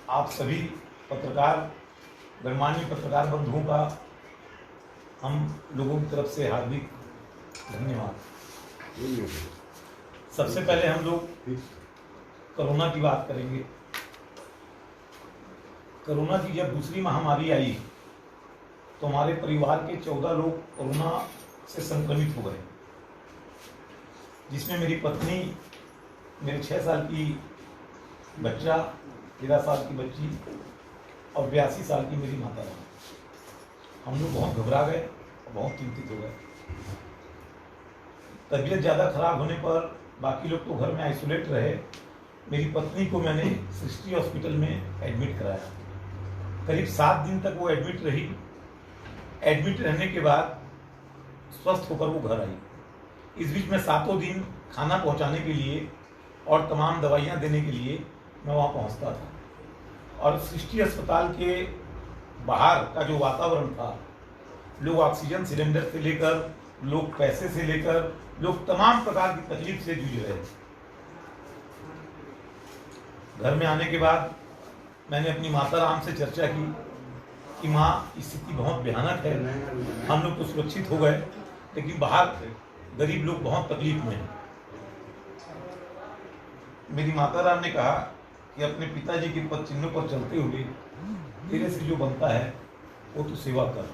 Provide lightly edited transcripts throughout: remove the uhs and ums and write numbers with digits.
आप सभी पत्रकार गणमान्य पत्रकार बंधुओं का हम लोगों की तरफ से हार्दिक धन्यवाद। सबसे पहले हम लोग कोरोना की बात करेंगे। कोरोना की जब दूसरी महामारी आई तो हमारे परिवार के 14 लोग कोरोना से संक्रमित हो गए, जिसमें मेरी पत्नी, मेरे 6 साल की बच्चा, 13 साल की बच्ची और 82 साल की मेरी माता रही। हम लोग बहुत घबरा गए और बहुत चिंतित हो गए। तबीयत ज़्यादा खराब होने पर बाकी लोग तो घर में आइसोलेट रहे। मेरी पत्नी को मैंने सृष्टि हॉस्पिटल में एडमिट कराया। करीब 7 दिन तक वो एडमिट रही। एडमिट रहने के बाद स्वस्थ होकर वो घर आई। इस बीच में 7 दिन खाना पहुंचाने के लिए और तमाम दवाइयां देने के लिए मैं वहाँ पहुँचता था। और सृष्टि अस्पताल के बाहर का जो वातावरण था, लोग ऑक्सीजन सिलेंडर से लेकर, लोग पैसे से लेकर, लोग तमाम प्रकार की तकलीफ से जूझ रहे थे। घर में आने के बाद मैंने अपनी माता राम से चर्चा की कि माँ, स्थिति बहुत भयानक है। हम लोग तो सुरक्षित हो गए, लेकिन बाहर गरीब लोग बहुत तकलीफ में हैं। मेरी माता राम ने कहा कि अपने पिताजी के पद चिन्हों पर चलते हुए तेरे से जो बनता है वो तो सेवा कर,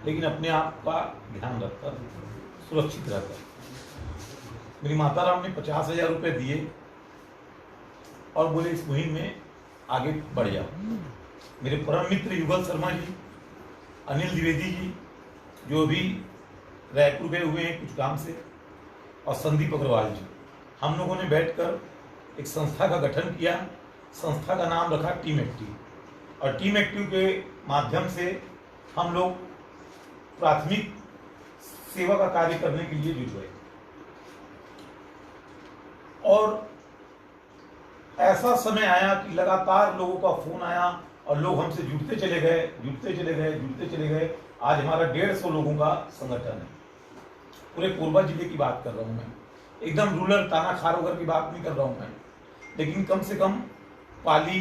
लेकिन अपने आप का ध्यान रखकर, सुरक्षित रहकर। मेरी माता राम ने 50,000 रुपये दिए और बोले इस मुहिम में आगे बढ़ जाओ। मेरे परम मित्र युगल शर्मा जी, अनिल द्विवेदी जी, जो अभी रायपुर गए हुए हैं कुछ काम से, और संदीप अग्रवाल जी, हम लोगों ने बैठकर एक संस्था का गठन किया। संस्था का नाम रखा टीम एक्टिव। और टीम एक्टिव के माध्यम से हम लोग प्राथमिक सेवा का कार्य करने के लिए जुट गए। और ऐसा समय आया कि लगातार लोगों का फोन आया और लोग हमसे जुड़ते चले गए। आज हमारा 150 लोगों का संगठन है। पूरे कोरबा जिले की बात कर रहा हूँ मैं, एकदम रूरल ताना खारोगर की बात नहीं कर रहा हूँ मैं, लेकिन कम से कम पाली,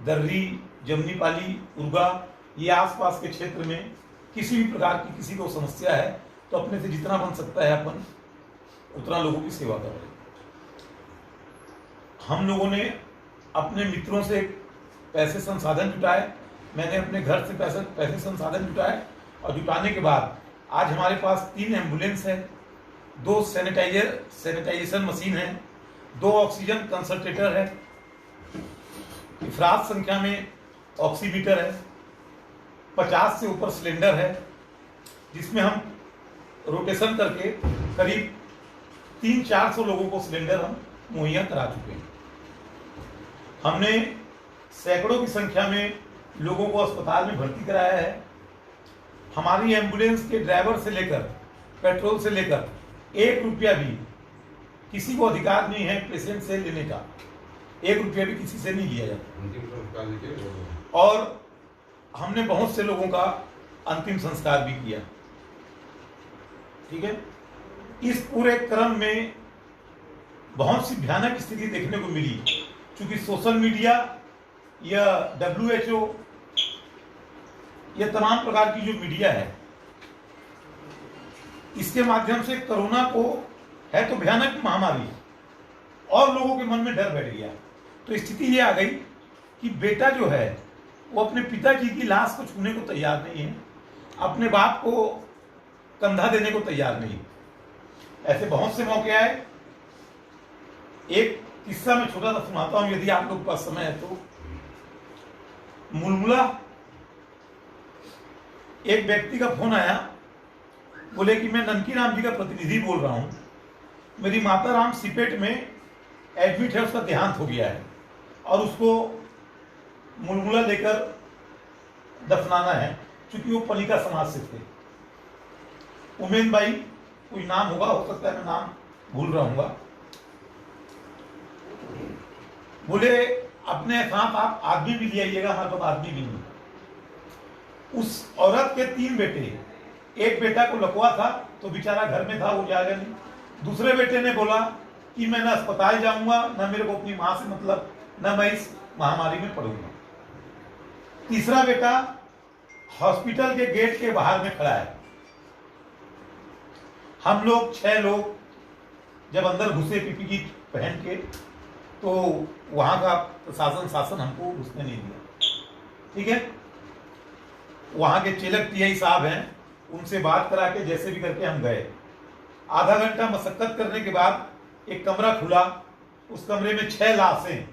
दर्री, जमनी पाली, उर्गा, ये आसपास के क्षेत्र में किसी भी प्रकार की किसी को समस्या है तो अपने से जितना बन सकता है अपन उतना लोगों की सेवा कर रहे हैं। हम लोगों ने अपने मित्रों से पैसे संसाधन जुटाए। मैंने अपने घर से पैसे संसाधन जुटाए और जुटाने के बाद आज हमारे पास 3 एम्बुलेंस है, 2 सैनिटाइजेशन मशीन है, 2 ऑक्सीजन कंसंट्रेटर है, इफरात संख्या में ऑक्सीमीटर है, 50 से ऊपर सिलेंडर है, जिसमें हम रोटेशन करके करीब 300-400 लोगों को सिलेंडर हम मुहैया करा चुके हैं। हमने सैकड़ों की संख्या में लोगों को अस्पताल में भर्ती कराया है। हमारी एम्बुलेंस के ड्राइवर से लेकर, पेट्रोल से लेकर 1 रुपया भी किसी को अधिकार नहीं है पेशेंट से लेने का। 1 रुपया भी किसी से नहीं लिया जाता। और हमने बहुत से लोगों का अंतिम संस्कार भी किया। ठीक है। इस पूरे क्रम में बहुत सी भयानक स्थिति देखने को मिली, क्योंकि सोशल मीडिया या WHO या तमाम प्रकार की जो मीडिया है, इसके माध्यम से कोरोना को, है तो भयानक महामारी, और लोगों के मन में डर बैठ गया। तो स्थिति ये आ गई कि बेटा जो है वो अपने पिताजी की लाश को छूने को तैयार नहीं है, अपने बाप को कंधा देने को तैयार नहीं। ऐसे बहुत से मौके आए। एक किस्सा मैं छोटा सा सुनाता हूं, यदि आप लोग के पास समय है तो। मुलमुला एक व्यक्ति का फोन आया, बोले कि मैं ननकी राम जी का प्रतिनिधि बोल रहा हूं, मेरी माता राम सिपेट में एडमिट है, उसका देहांत हो गया है और उसको मुलमुला लेकर दफनाना है, क्योंकि वो पलिका समाज से थे। उमेन बाई कोई नाम होगा, हो सकता है मैं नाम भूल रहा हूँ। बोले अपने साथ आप आदमी भी ले आइएगा, हमारे पास आदमी भी नहीं। उस औरत के 3 बेटे, एक बेटा को लकवा था तो बेचारा घर में था, वो जाएगा नहीं। दूसरे बेटे ने बोला कि मैं ना अस्पताल जाऊंगा, ना मेरे को अपनी माँ से मतलब, ना मैं इस महामारी में पड़ूंगा। तीसरा बेटा हॉस्पिटल के गेट के बाहर में खड़ा है। हम लोग 6 लोग जब अंदर घुसे पीपी की पहन के, तो वहां का प्रशासन शासन हमको घुसने नहीं दिया। ठीक है, वहां के चेलक टीआई साहब हैं, उनसे बात करा के जैसे भी करके हम गए। आधा घंटा मशक्कत करने के बाद एक कमरा खुला। उस कमरे में 6 लाशें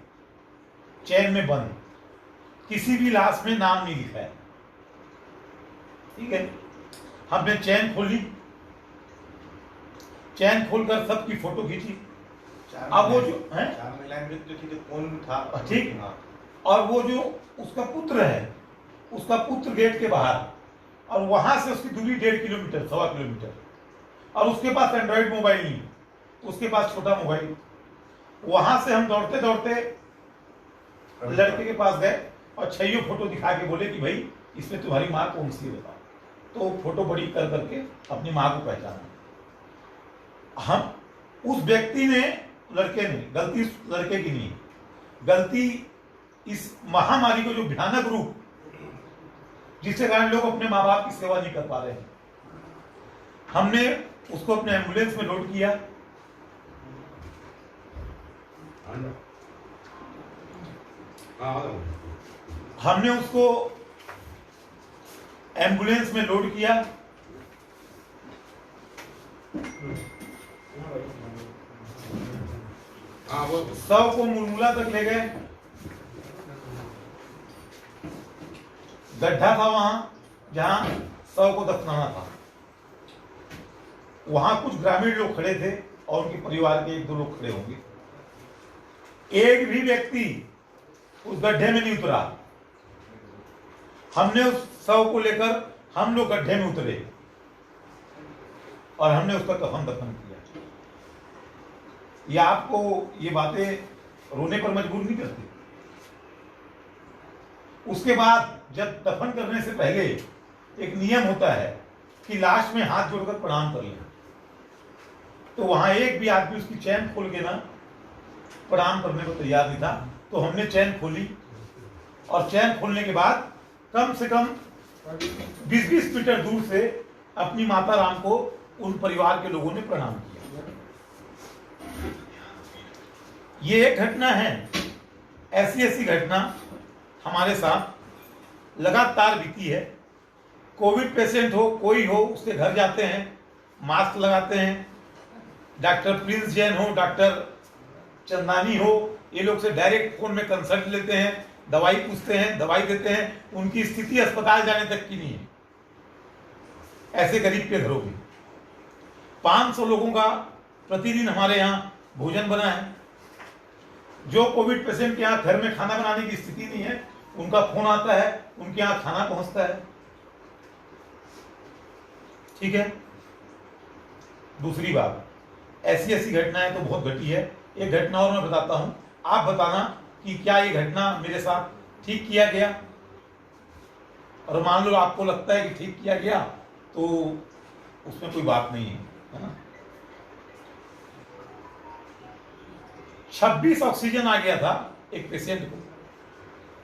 चैन में बंद, किसी भी लाश में नाम नहीं लिखा है। ठीक है, हमने चैन खोली, चैन खोलकर सबकी फोटो खींची। अब वो जो है 4 महिलाएं मृत्यु थी, तो कौन था? ठीक, और वो जो उसका पुत्र है, उसका पुत्र गेट के बाहर, और वहां से उसकी दूरी 1.5 किलोमीटर, 1.25 किलोमीटर, और उसके पास एंड्रॉइड मोबाइल नहीं, उसके पास छोटा मोबाइल। वहां से हम दौड़ते दौड़ते लड़के के पास गए और 6 फोटो दिखा के बोले कि भाई इसमें तुम्हारी माँ कौन सी है बताओ। तो फोटो बड़ी कर करके अपनी माँ को पहचाना। हम उस व्यक्ति ने, लड़के ने, गलती लड़के की नहीं, गलती इस महामारी को जो भयानक रूप जिसके कारण लोग अपने माँ बाप की सेवा नहीं कर पा रहे हैं, हमने उसको अपने एम्बुलेंस में लोड किया। हमने उसको एम्बुलेंस में लोड किया। शव को मुलमुला तक ले गए। गड्ढा था वहां जहां शव को दफनाना था। वहां कुछ ग्रामीण लोग खड़े थे और उनके परिवार के 1-2 लोग खड़े होंगे। एक भी व्यक्ति उस गड्ढे में नहीं उतरा। हमने उस शव को लेकर हम लोग गड्ढे में उतरे और हमने उसका कफन दफन किया। ये आपको ये बातें रोने पर मजबूर नहीं करती। उसके बाद जब दफन करने से पहले एक नियम होता है कि लाश में हाथ जोड़कर प्रणाम कर लें। तो वहां एक भी आदमी उसकी चैन खोल के ना प्रणाम करने को तैयार नहीं था। तो हमने चैन खोली और चैन खोलने के बाद कम से कम 20-20 मीटर दूर से अपनी माता राम को उन परिवार के लोगों ने प्रणाम किया। ये एक घटना है। ऐसी घटना हमारे साथ लगातार बीती है। कोविड पेशेंट हो, कोई हो, उसके घर जाते हैं, मास्क लगाते हैं। डॉक्टर प्रिंस जैन हो, डॉक्टर चंदानी हो, ये लोग से डायरेक्ट फोन में कंसल्ट लेते हैं, दवाई पूछते हैं, दवाई देते हैं। उनकी स्थिति अस्पताल जाने तक की नहीं है। ऐसे गरीब के घरों में 500 लोगों का प्रतिदिन हमारे यहाँ भोजन बना है। जो कोविड पेशेंट के यहाँ घर में खाना बनाने की स्थिति नहीं है, उनका फोन आता है, उनके यहाँ खाना पहुंचता है। ठीक है। दूसरी बात, ऐसी घटनाएं तो बहुत घटी है। एक घटना और मैं बताता हूं, आप बताना कि क्या ये घटना मेरे साथ ठीक किया गया। और मान लो आपको लगता है कि ठीक किया गया तो उसमें कोई बात नहीं है ना। 26 ऑक्सीजन आ गया था एक पेशेंट को।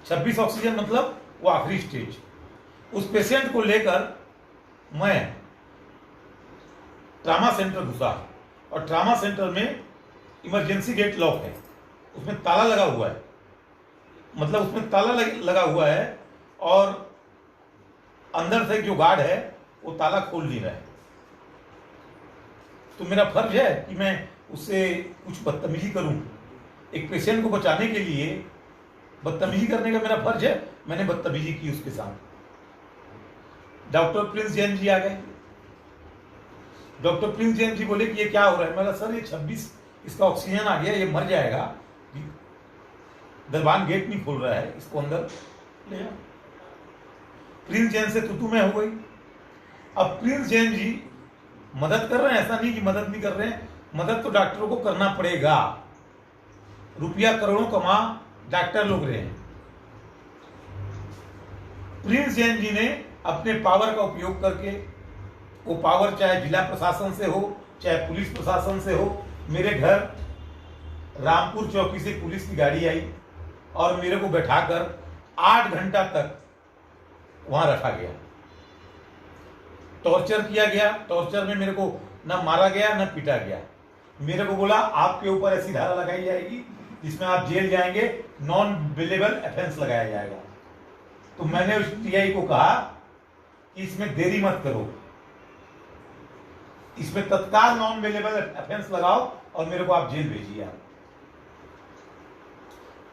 26 ऑक्सीजन मतलब वो आखिरी स्टेज। उस पेशेंट को लेकर मैं ट्रामा सेंटर घुसा और ट्रामा सेंटर में इमरजेंसी गेट लॉक है, उसमें ताला लगा हुआ है। मतलब उसमें ताला लगा हुआ है और अंदर से जो गार्ड है वो ताला खोल नहीं रहा है। तो मेरा फर्ज है कि मैं उससे कुछ बदतमीजी करूं। एक पेशेंट को बचाने के लिए बदतमीजी करने का मेरा फर्ज है। मैंने बदतमीजी की उसके साथ। डॉक्टर प्रिंस जैन जी आ गए। डॉक्टर प्रिंस जैन जी बोले कि ये क्या हो रहा है। मैंने सर ये 26 इसका ऑक्सीजन आ गया, ये मर जाएगा। दरबान गेट नहीं खोल रहा है, इसको अंदर ले आओ। प्रिंस जैन से तू में हो गई। अब प्रिंस जैन जी मदद कर रहे हैं, ऐसा नहीं कि मदद नहीं कर रहे हैं। मदद तो डॉक्टरों को करना पड़ेगा। रुपया करोड़ों कमा डॉक्टर लोग रहे हैं। प्रिंस जैन जी ने अपने पावर का उपयोग करके, वो पावर चाहे जिला प्रशासन से हो, चाहे पुलिस प्रशासन से हो। मेरे घर रामपुर चौकी से पुलिस की गाड़ी आई, और मेरे को बैठाकर 8 घंटा तक वहां रखा गया, टॉर्चर किया गया। टॉर्चर में मेरे को न मारा गया न पीटा गया। मेरे को बोला आपके ऊपर ऐसी धारा लगाई जाएगी जिसमें आप जेल जाएंगे, नॉन बेलेबल ऑफेंस लगाया जाएगा। तो मैंने उस टीआई को कहा कि इसमें देरी मत करो, इसमें तत्काल नॉन बेलेबल ऑफेंस लगाओ और मेरे को आप जेल भेजिए।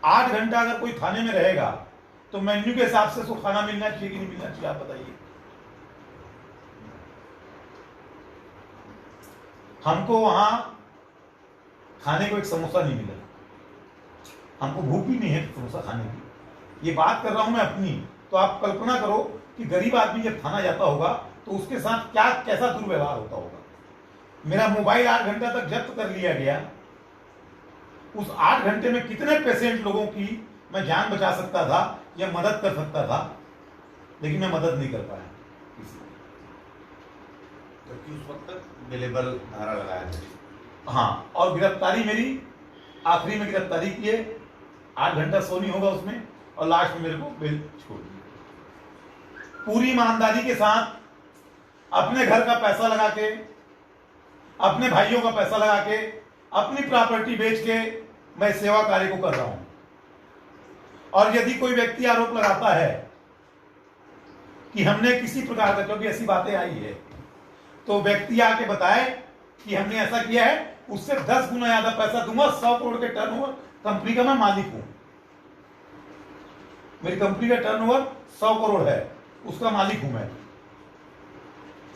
8 घंटा अगर कोई थाने में रहेगा तो मेन्यू के हिसाब से उसको खाना मिलना चाहिए कि नहीं मिलना चाहिए, आप बताइए। हमको वहां खाने को एक समोसा नहीं मिला, हमको भूख भी नहीं है समोसा खाने की। ये बात कर रहा हूं मैं अपनी, तो आप कल्पना करो कि गरीब आदमी जब थाना जाता होगा तो उसके साथ क्या कैसा दुर्व्यवहार होता होगा। मेरा मोबाइल 8 घंटा तक जब्त कर लिया गया। उस 8 घंटे में कितने पेशेंट लोगों की मैं जान बचा सकता था या मदद कर सकता था, लेकिन मैं मदद नहीं कर पाया। क्योंकि उस वक्त तक बेलेबल धारा लगाया था। हाँ, और गिरफ्तारी मेरी आखिरी में गिरफ्तारी किए, 8 घंटा सोनी होगा उसमें, और लास्ट में मेरे को बेल छोड़ दी। पूरी ईमानदारी के साथ अपने घर का पैसा लगा के, अपने भाइयों का पैसा लगा के, अपनी प्रॉपर्टी बेच के मैं सेवा कार्य को कर रहा हूं। और यदि कोई व्यक्ति आरोप लगाता है कि हमने किसी प्रकार का, क्योंकि ऐसी बातें आई है, तो व्यक्ति आके बताए कि हमने ऐसा किया है, उससे 10 गुना ज्यादा पैसा दूंगा। 100 करोड़ के टर्नओवर कंपनी का मैं मालिक हूं, मेरी कंपनी का टर्नओवर 100 करोड़ है, उसका मालिक हूं मैं।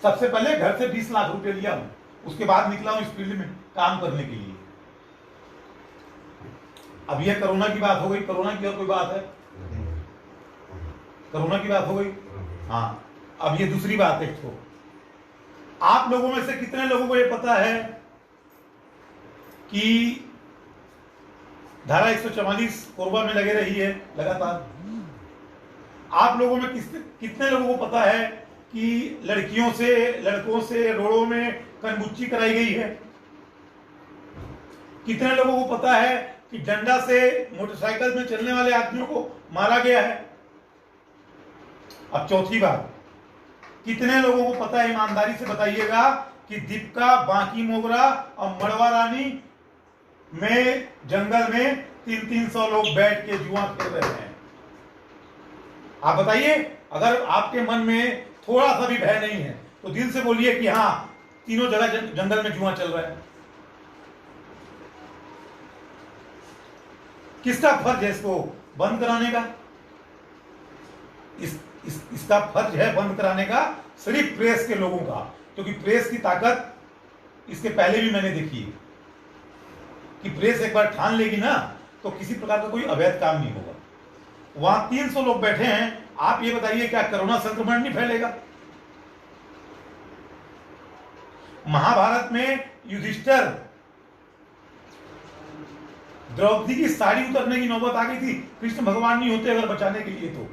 सबसे पहले घर से 20 लाख रुपए लिया हूं, उसके बाद निकला हूं इस फील्ड में काम करने के लिए। अब यह कोरोना की बात हो गई, कोरोना की और कोई बात है? कोरोना की बात हो गई। हाँ, अब ये दूसरी बात है। तो आप लोगों में से कितने लोगों को यह पता है कि धारा 144 कोरबा में लगे रही है लगातार? आप लोगों में कितने लोगों को पता है कि लड़कियों से, लड़कों से रोडों में कनबुच्ची कराई गई है? कितने लोगों को पता है कि डंडा से मोटरसाइकिल में चलने वाले आदमियों को मारा गया है? अब चौथी बात, कितने लोगों को पता है, ईमानदारी से बताइएगा, कि दीपका, बांकी मोगरा और मड़वा रानी में जंगल में 300 लोग बैठ के जुआ खेल रहे हैं? आप बताइए। अगर आपके मन में थोड़ा सा भी भय नहीं है तो दिल से बोलिए कि हाँ, तीनों जगह जंगल में जुआ चल रहा है। किसका फर्ज है इसको बंद कराने का? इसका फर्ज है बंद कराने का सिर्फ प्रेस के लोगों का, क्योंकि प्रेस की ताकत इसके पहले भी मैंने देखी है कि प्रेस एक बार ठान लेगी ना तो किसी प्रकार का कोई अवैध काम नहीं होगा। वहां 300 लोग बैठे हैं, आप ये बताइए क्या कोरोना संक्रमण नहीं फैलेगा? महाभारत में युधिष्ठिर, द्रौपदी की साड़ी उतरने की नौबत आ गई थी, कृष्ण भगवान नहीं होते अगर बचाने के लिए तो।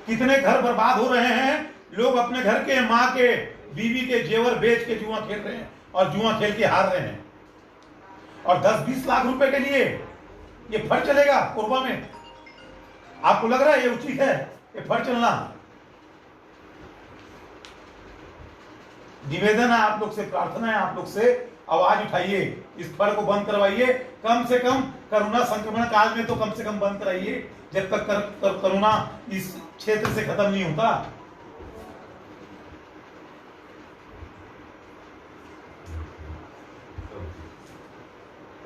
कितने घर बर्बाद हो रहे हैं, लोग अपने घर के, मां के, बीवी के जेवर बेच के जुआ खेल रहे हैं और जुआ खेल के हार रहे हैं, और 10-20 लाख रुपए के लिए ये फर्ज चलेगा कोरबा में? आपको लग रहा है ये उचित है ये फर्ज चलना? निवेदन है आप लोग से, प्रार्थना है आप लोग से, आवाज उठाइए, इस फर्ज को बंद करवाइए। कम से कम कोरोना संक्रमण काल में तो कम से कम बंद कराइए, जब तक कोरोना इस क्षेत्र से खत्म नहीं होता।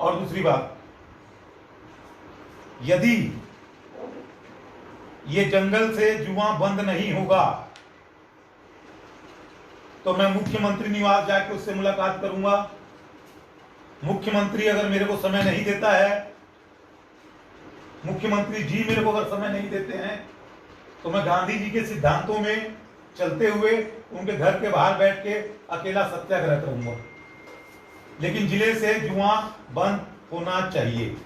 और दूसरी बात, यदि ये जंगल से जुआ बंद नहीं होगा तो मैं मुख्यमंत्री निवास जाके उससे मुलाकात करूंगा। मुख्यमंत्री अगर मेरे को समय नहीं देता है, मुख्यमंत्री जी मेरे को अगर समय नहीं देते हैं, तो मैं गांधी जी के सिद्धांतों में चलते हुए उनके घर के बाहर बैठ के अकेला सत्याग्रह करूंगा। लेकिन जिले से जुआ बंद होना चाहिए,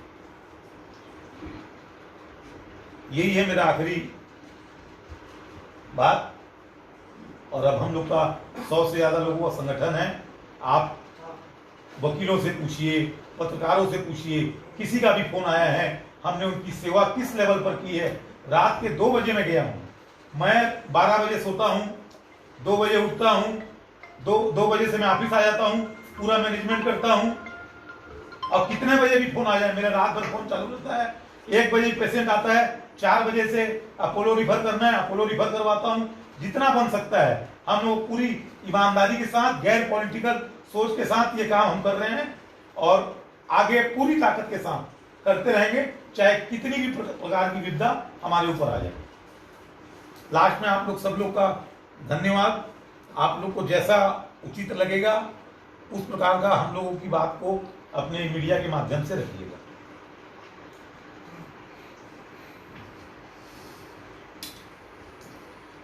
यही है मेरा आखिरी बात। और अब हम लोग का 100 से ज्यादा लोगों का संगठन है। आप वकीलों से पूछिए, पत्रकारों से पूछिए, किसी का भी फोन आया है हमने उनकी सेवा किस लेवल पर की है। रात के 2 बजे मैं गया हूँ, मैं 12 बजे सोता हूँ, 2 बजे उठता हूँ, 2 बजे से मैं ऑफिस आ जाता हूँ, पूरा मैनेजमेंट करता हूँ। और कितने बजे भी फोन आ जाए, मेरा रात भर फोन चालू रहता है। 1 बजे पेशेंट आता है, 4 बजे से अपोलो रिफर करना है, अपोलो रिफर करवाता हूँ। जितना बन सकता है हम लोग पूरी ईमानदारी के साथ, गैर पॉलिटिकल सोच के साथ ये काम हम कर रहे हैं और आगे पूरी ताकत के साथ करते रहेंगे, चाहे कितनी भी प्रकार की विपदा हमारे ऊपर आ जाए। लास्ट में आप लोग सब लोग का धन्यवाद। आप लोग को जैसा उचित लगेगा उस प्रकार का हम लोगों की बात को अपने मीडिया के माध्यम से रखिएगा।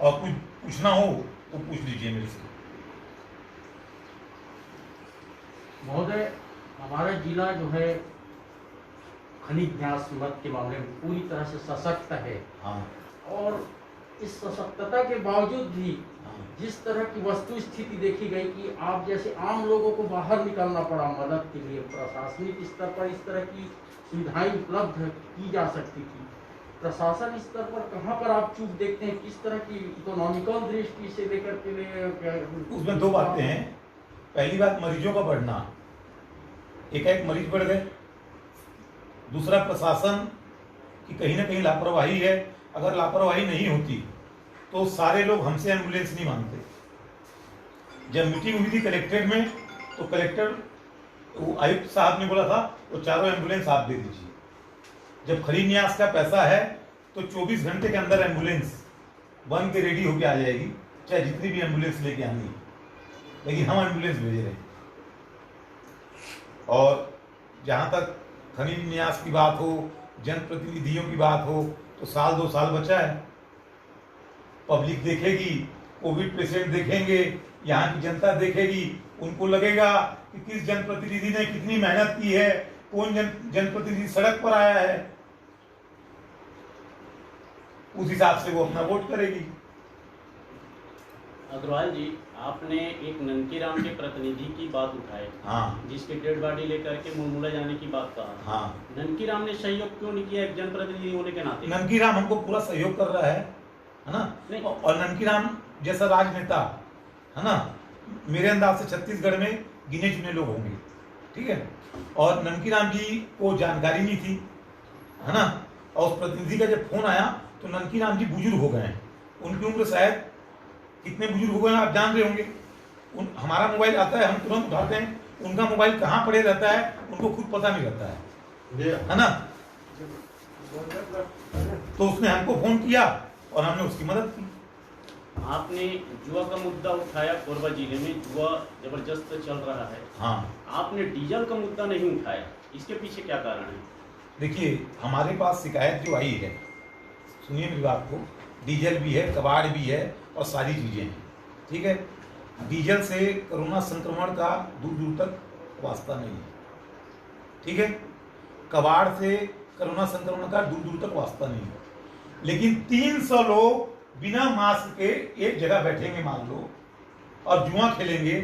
और कुछ पूछना हो तो पूछ लीजिए मेरे से। महोदय, हमारा जिला जो है खनिज न्यास मत के मामले में पूरी तरह से सशक्त है। हाँ। और इस सशक्तता के बावजूद भी हाँ। जिस तरह की वस्तु स्थिति देखी गई कि आप जैसे आम लोगों को बाहर निकलना पड़ा मदद के लिए, प्रशासनिक स्तर पर इस तरह की सुविधाएं उपलब्ध की जा सकती थी, प्रशासन स्तर पर कहाँ पर आप चूक देखते हैं? किस तरह की इकोनॉमिकल दृष्टि से लेकर के लिए? उसमें 2 बातें हैं। पहली बात मरीजों का बढ़ना, एक मरीज बढ़ गए। दूसरा प्रशासन की कहीं ना कहीं लापरवाही है। अगर लापरवाही नहीं होती तो सारे लोग हमसे एम्बुलेंस नहीं मांगते। जब मीटिंग हुई थी कलेक्ट्रेट में तो कलेक्टर आयुक्त साहब ने बोला था वो 4 एम्बुलेंस आप दे दीजिए। जब खरीद न्यास का पैसा है तो 24 घंटे के अंदर एम्बुलेंस बन के रेडी होके आ जाएगी, चाहे जितनी भी एम्बुलेंस लेके आनी है, लेकिन हम एम्बुलेंस भेज रहे हैं। और जहाँ तक खनिज न्यास की बात हो, जनप्रतिनिधियों की बात हो, तो 1-2 साल बचा है। पब्लिक देखेगी, कोविड पेशेंट देखेंगे, यहाँ की जनता देखेगी, उनको लगेगा कि किस जनप्रतिनिधि ने कितनी मेहनत की है, कौन जनप्रतिनिधि सड़क पर आया है, उस हिसाब से वो अपना वोट करेगी। अग्रवाल जी, आपने एक ननकीराम के प्रतिनिधि की बात उठाई, हाँ, जिसके डेड बॉडी लेकर के मुरमुला जाने की बात कहा। हाँ। ननकीराम ने सहयोग क्यों नहीं किया एक जनप्रतिनिधि होने के नाते? ननकीराम हमको पूरा सहयोग कर रहा है ना। नहीं। और ननकीराम जैसा राजनेता है ना, मेरे अंदाज से छत्तीसगढ़ में गिने चुने लोग होंगे, ठीक है। और ननकीराम जी को जानकारी नहीं थी, है ना। और उस प्रतिनिधि का जब फोन आया तो ननकीराम जी बुजुर्ग हो गए हैं। उनकी उम्र शायद कितने बुजुर्ग हो गए हैं आप जान रहे होंगे। हमारा मोबाइल आता है, हम तुरंत उठाते हैं, उनका मोबाइल कहाँ पड़े रहता है उनको खुद पता नहीं रहता है ना। तो उसने हमको फोन किया और हमने उसकी मदद की। आपने जुआ का मुद्दा उठाया, कोरबा जिले में जुआ जबरदस्त चल रहा है। हाँ। आपने डीजल का मुद्दा नहीं उठाया, इसके पीछे क्या कारण है? देखिए, हमारे पास शिकायत जो आई है, सुनिए मेरी बात को, डीजल भी है, कबाड़ भी है और सारी चीज़ें हैं, ठीक है। डीजल से कोरोना संक्रमण का दूर दूर तक वास्ता नहीं है, ठीक है। कबाड़ से कोरोना संक्रमण का दूर दूर तक वास्ता नहीं है। लेकिन 300 लोग बिना मास्क के एक जगह बैठेंगे मान लो और जुआ खेलेंगे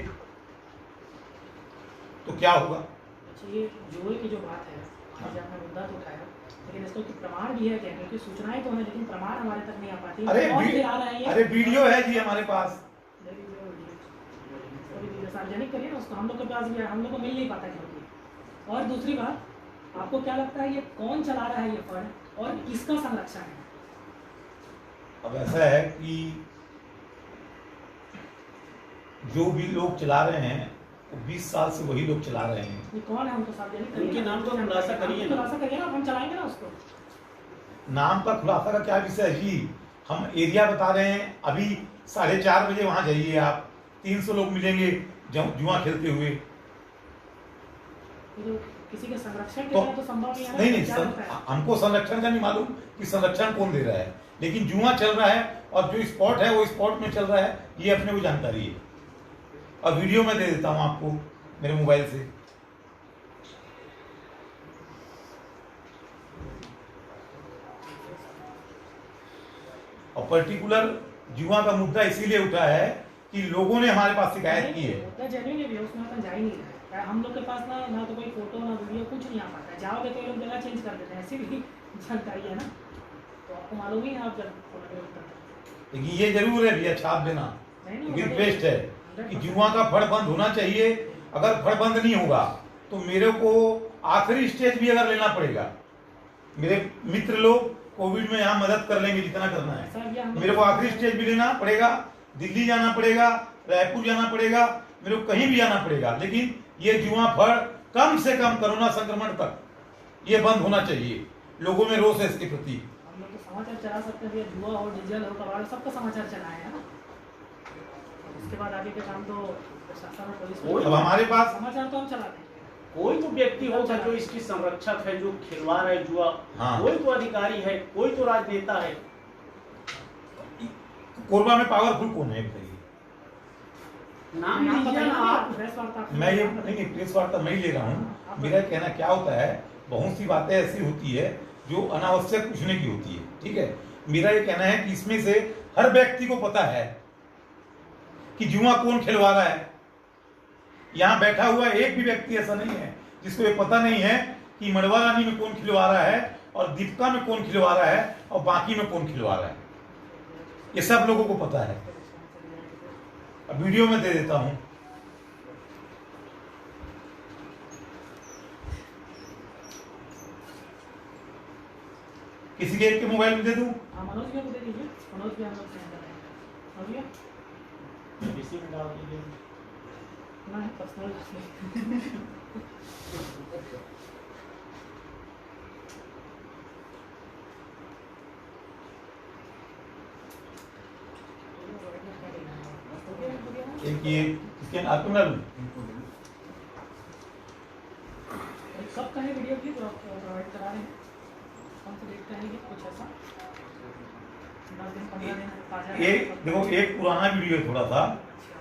तो क्या होगा? अच्छा, ये जुए की जो बात है, आज आपने मुद्दा तो उठाया, लेकिन इसका कोई प्रमाण भी है क्या? क्योंकि सूचनाएं तो हैं लेकिन प्रमाण हमारे तक नहीं आ पाती। अरे वीडियो है जी हमारे पास। सार्वजनिक करिए ना उसको, हम लोग के पास भी है, हम लोग को मिल नहीं पाता क्योंकि। और दूसरी बात, आपको क्या लगता है ये कौन चला रहा है ये फंड और किसका संरक्षण है? अब ऐसा है कि जो भी लोग चला रहे हैं वो 20 साल से वही लोग चला रहे हैं। ये कौन है हमको सार्वजनिक करिए, उनके नाम का खुलासा करिए ना। खुलासा करिए ना, हम चलाएंगे ना उसको। नाम का खुलासा का क्या विषय है जी? हम एरिया बता रहे हैं। अभी 4:30 बजे वहां जाइए आप, 300 लोग मिलेंगे जुआ खेलते हुए। तो किसी के संरक्षण के तो लिए तो संभव नहीं है ना। नहीं, हमको संरक्षण का नहीं मालूम कि संरक्षण कौन दे रहा है, लेकिन जुआ चल रहा है और जो स्पॉट है वो स्पॉट में चल रहा है, ये अपने को जानकारी है। और वीडियो मैं दे देता हूं आपको मेरे मोबाइल से। और पर्टिकुलर जुआ का मुद्दा इसीलिए उठा है कि लोगों ने हमारे पास शिकायत की है। मुद्दा जेन्युइन है भी, उसमें अपन जा ही नहीं रहा है। हम लोग के पास ना तो कोई फोटो ना वीडियो कुछ नहीं आ पाता है। जाओगे तो ये लोग जगह चेंज कर देते हैं, ऐसे भी जानकारी है ना, तो आपको मालूम ही है, आप जब टूर्नामेंट करते हैं। लेकिन ये जरूर है भैया, छाप देना नहीं रिक्वेस्ट है कि जुआ का फड़ बंद होना चाहिए। अगर फड़ बंद नहीं होगा तो मेरे को आखिरी स्टेज भी अगर लेना पड़ेगा, मेरे मित्र लोग कोविड में यहाँ मदद कर लेंगे जितना करना है, मेरे को आखिरी स्टेज भी लेना पड़ेगा, दिल्ली जाना पड़ेगा, रायपुर जाना पड़ेगा, मेरे को कहीं भी जाना पड़ेगा, लेकिन ये जुआ फड़ कम से कम कोरोना संक्रमण तक ये बंद होना चाहिए। लोगों में रोष है इसके प्रति। हम लोग तो समाचार चला सकते हैं, जुआ हो, डीजल हो, कबाड़, सबका समाचार चलाए है ना। उसके बाद आगे के काम तो प्रशासन और पुलिस, अब हमारे पास समाचार तो हम चलाते हैं। कोई तो व्यक्ति होगा जो इसकी संरक्षक है, जो खिलवाड़ है जुआ, कोई तो अधिकारी है, कोई तो राजनेता है। कोरबा में पावरफुल कौन है बताइए? नाम लीजिए ना आप। प्रेस वार्ता मैं ये नहीं, प्रेस वार्ता मैं ही ले रहा हूँ। मेरा कहना क्या होता है, बहुत सी बातें ऐसी होती है जो अनावश्यक पूछने की होती है, ठीक है। मेरा ये कहना है कि इसमें से हर व्यक्ति को पता है कि जुआ कौन खिलवा रहा है। यहाँ बैठा हुआ एक भी व्यक्ति ऐसा नहीं है जिसको ये पता नहीं है कि मड़वा रानी में कौन खिलवा रहा है और दीपिका में कौन खिलवा रहा है और बाकी में कौन खिलवा रहा है। ये सब लोगों को पता है। अब वीडियो में दे देता हूं। किसी के एक के मोबाइल में दे दूं? हाँ, मनोज भैया को दे दीजिए, मनोज भैया हम लोग सेंड करेंगे। मनोज भैया इसी में डाल दीजिए ना है पर्सनल। एक ये इसके आपको ना लूं? सबका है वीडियो भी प्रोवाइड करा रहे हैं हम, तो देखते हैं कि कुछ ऐसा 10 दिन 15 दिन ताजा एक देखो, एक पुराना वीडियो है थोड़ा सा,